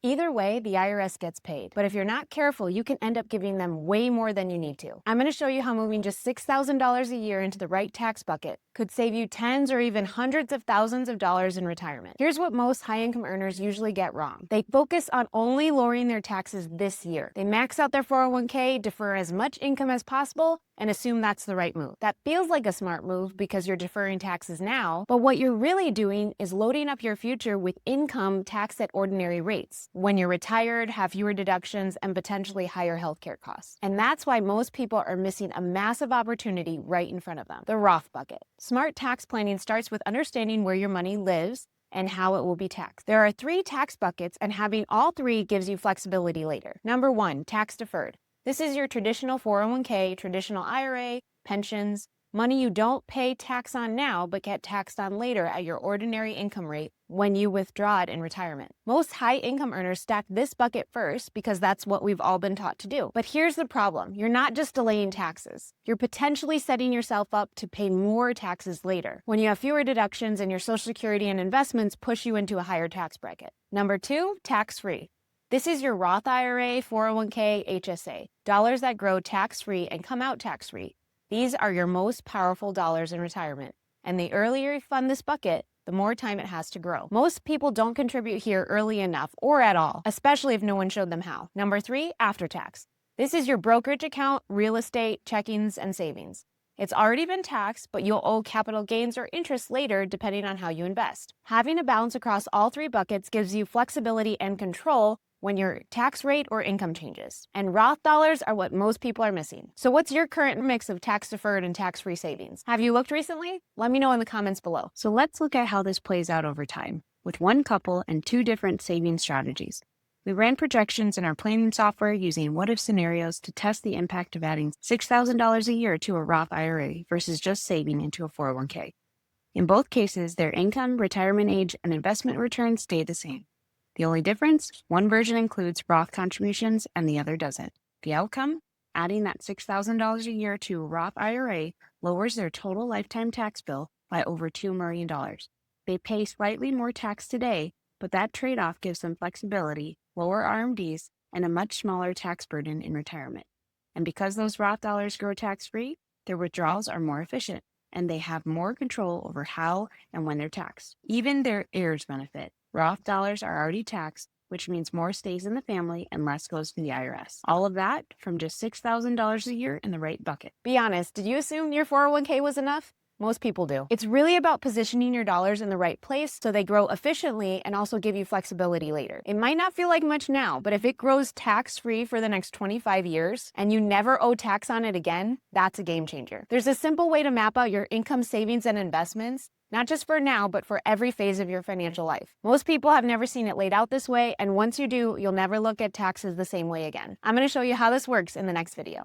Either way, the IRS gets paid. But if you're not careful, you can end up giving them way more than you need to. I'm going to show you how moving just $6,000 a year into the right tax bucket could save you tens or even hundreds of thousands of dollars in retirement. Here's what most high-income earners usually get wrong. They focus on only lowering their taxes this year. They max out their 401k, defer as much income as possible, and assume that's the right move. That feels like a smart move because you're deferring taxes now, but what you're really doing is loading up your future with income taxed at ordinary rates when you're retired, have fewer deductions, and potentially higher healthcare costs. And that's why most people are missing a massive opportunity right in front of them, the Roth bucket. Smart tax planning starts with understanding where your money lives and how it will be taxed. There are 3 tax buckets, and having all 3 gives you flexibility later. Number 1, tax-deferred. This is your traditional 401k, traditional IRA, pensions, money you don't pay tax on now but get taxed on later at your ordinary income rate when you withdraw it in retirement. Most high-income earners stack this bucket first because that's what we've all been taught to do. But here's the problem. You're not just delaying taxes. You're potentially setting yourself up to pay more taxes later when you have fewer deductions and your Social Security and investments push you into a higher tax bracket. Number 2, tax-free. This is your Roth IRA, 401k, HSA, dollars that grow tax-free and come out tax-free. These are your most powerful dollars in retirement, and the earlier you fund this bucket, the more time it has to grow. Most people don't contribute here early enough or at all, especially if no one showed them how. Number 3, after tax. This is your brokerage account, real estate, checkings, and savings. It's already been taxed, but you'll owe capital gains or interest later depending on how you invest. Having a balance across all 3 buckets gives you flexibility and control when your tax rate or income changes. And Roth dollars are what most people are missing. So what's your current mix of tax-deferred and tax-free savings? Have you looked recently? Let me know in the comments below. So let's look at how this plays out over time with one couple and 2 different saving strategies. We ran projections in our planning software using what-if scenarios to test the impact of adding $6,000 a year to a Roth IRA versus just saving into a 401k. In both cases, their income, retirement age, and investment returns stay the same. The only difference, one version includes Roth contributions and the other doesn't. The outcome? Adding that $6,000 a year to a Roth IRA lowers their total lifetime tax bill by over $2 million. They pay slightly more tax today, but that trade-off gives them flexibility, lower RMDs, and a much smaller tax burden in retirement. And because those Roth dollars grow tax-free, their withdrawals are more efficient, and they have more control over how and when they're taxed. Even their heirs benefit. Roth dollars are already taxed, which means more stays in the family and less goes to the IRS. All of that from just $6,000 a year in the right bucket. Be honest, did you assume your 401k was enough? Most people do. It's really about positioning your dollars in the right place so they grow efficiently and also give you flexibility later. It might not feel like much now, but if it grows tax-free for the next 25 years and you never owe tax on it again, that's a game changer. There's a simple way to map out your income, savings, and investments, not just for now, but for every phase of your financial life. Most people have never seen it laid out this way, and once you do, you'll never look at taxes the same way again. I'm going to show you how this works in the next video.